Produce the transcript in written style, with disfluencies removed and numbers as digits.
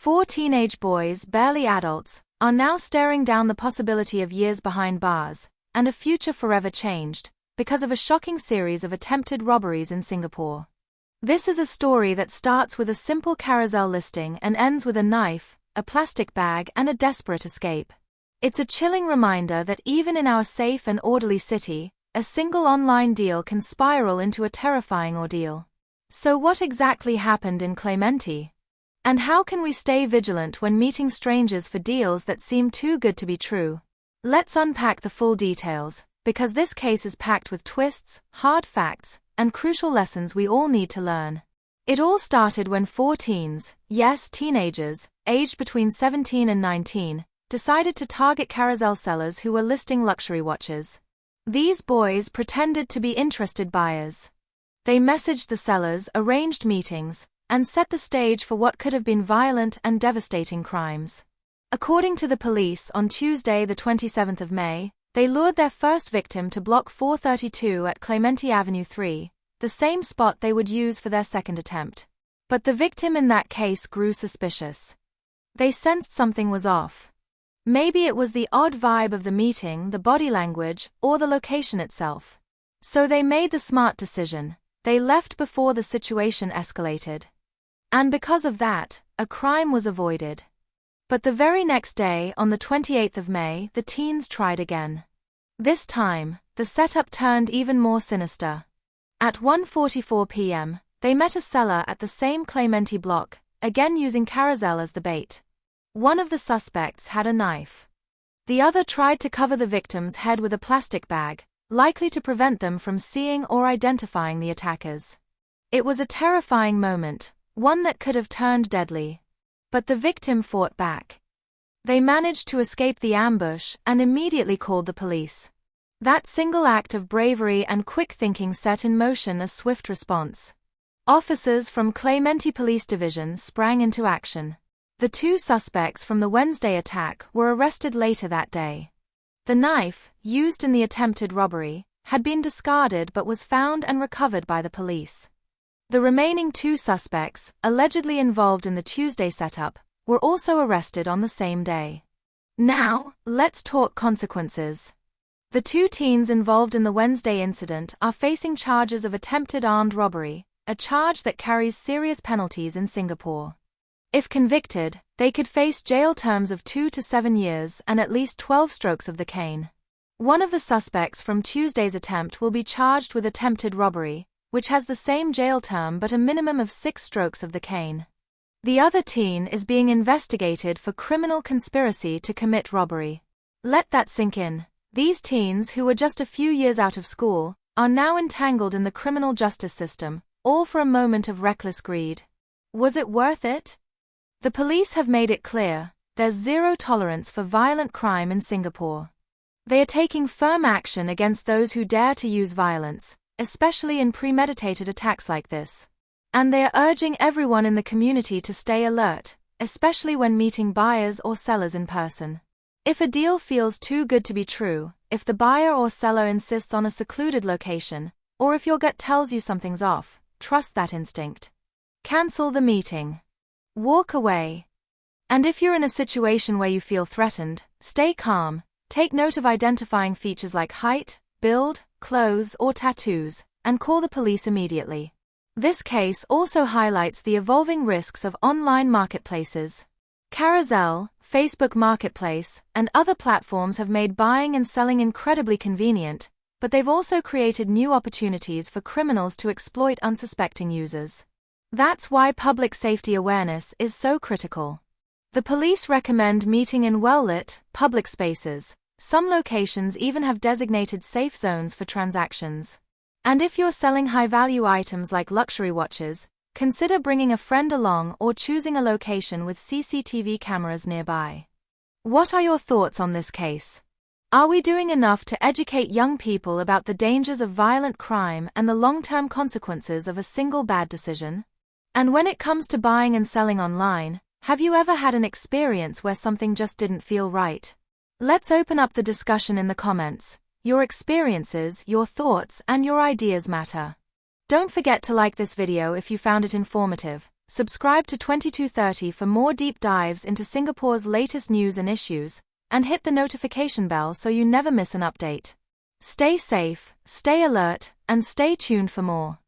Four teenage boys, barely adults, are now staring down the possibility of years behind bars, and a future forever changed, because of a shocking series of attempted robberies in Singapore. This is a story that starts with a simple Carousell listing and ends with a knife, a plastic bag, and a desperate escape. It's a chilling reminder that even in our safe and orderly city, a single online deal can spiral into a terrifying ordeal. So what exactly happened in Clementi? And how can we stay vigilant when meeting strangers for deals that seem too good to be true? Let's unpack the full details, because this case is packed with twists, hard facts, and crucial lessons we all need to learn. It all started when four teens, yes, teenagers, aged between 17 and 19, decided to target Carousell sellers who were listing luxury watches. These boys pretended to be interested buyers. They messaged the sellers, arranged meetings, and set the stage for what could have been violent and devastating crimes. According to the police, on Tuesday the 27th of May, they lured their first victim to Block 432 at Clementi Avenue 3, the same spot they would use for their second attempt. But the victim in that case grew suspicious. They sensed something was off. Maybe it was the odd vibe of the meeting, the body language, or the location itself. So they made the smart decision. They left before the situation escalated. And because of that, a crime was avoided. But the very next day, on the 28th of May, the teens tried again. This time, the setup turned even more sinister. At 1:44 p.m., they met a seller at the same Clementi block, again using Carousell as the bait. One of the suspects had a knife. The other tried to cover the victim's head with a plastic bag, likely to prevent them from seeing or identifying the attackers. It was a terrifying moment, one that could have turned deadly. But the victim fought back. They managed to escape the ambush and immediately called the police. That single act of bravery and quick thinking set in motion a swift response. Officers from Clementi Police Division sprang into action. The two suspects from the Wednesday attack were arrested later that day. The knife, used in the attempted robbery, had been discarded but was found and recovered by the police. The remaining two suspects, allegedly involved in the Tuesday setup, were also arrested on the same day. Now, let's talk consequences. The two teens involved in the Wednesday incident are facing charges of attempted armed robbery, a charge that carries serious penalties in Singapore. If convicted, they could face jail terms of 2 to 7 years and at least 12 strokes of the cane. One of the suspects from Tuesday's attempt will be charged with attempted robbery, which has the same jail term but a minimum of 6 strokes of the cane. The other teen is being investigated for criminal conspiracy to commit robbery. Let that sink in. These teens, who were just a few years out of school, are now entangled in the criminal justice system, all for a moment of reckless greed. Was it worth it? The police have made it clear, there's zero tolerance for violent crime in Singapore. They are taking firm action against those who dare to use violence, especially in premeditated attacks like this. And they are urging everyone in the community to stay alert, especially when meeting buyers or sellers in person. If a deal feels too good to be true, if the buyer or seller insists on a secluded location, or if your gut tells you something's off, trust that instinct. Cancel the meeting. Walk away. And if you're in a situation where you feel threatened, stay calm. Take note of identifying features like height, build, clothes, or tattoos, and call the police immediately. This case also highlights the evolving risks of online marketplaces. Carousell, Facebook Marketplace, and other platforms have made buying and selling incredibly convenient, but they've also created new opportunities for criminals to exploit unsuspecting users. That's why public safety awareness is so critical. The police recommend meeting in well-lit, public spaces. Some locations even have designated safe zones for transactions. And if you're selling high-value items like luxury watches, consider bringing a friend along or choosing a location with CCTV cameras nearby. What are your thoughts on this case? Are we doing enough to educate young people about the dangers of violent crime and the long-term consequences of a single bad decision? And when it comes to buying and selling online, have you ever had an experience where something just didn't feel right? Let's open up the discussion in the comments. Your experiences, your thoughts, and your ideas matter. Don't forget to like this video if you found it informative, Subscribe to 2230 for more deep dives into Singapore's latest news and issues, and hit the notification bell so you never miss an update. Stay safe, stay alert, and stay tuned for more.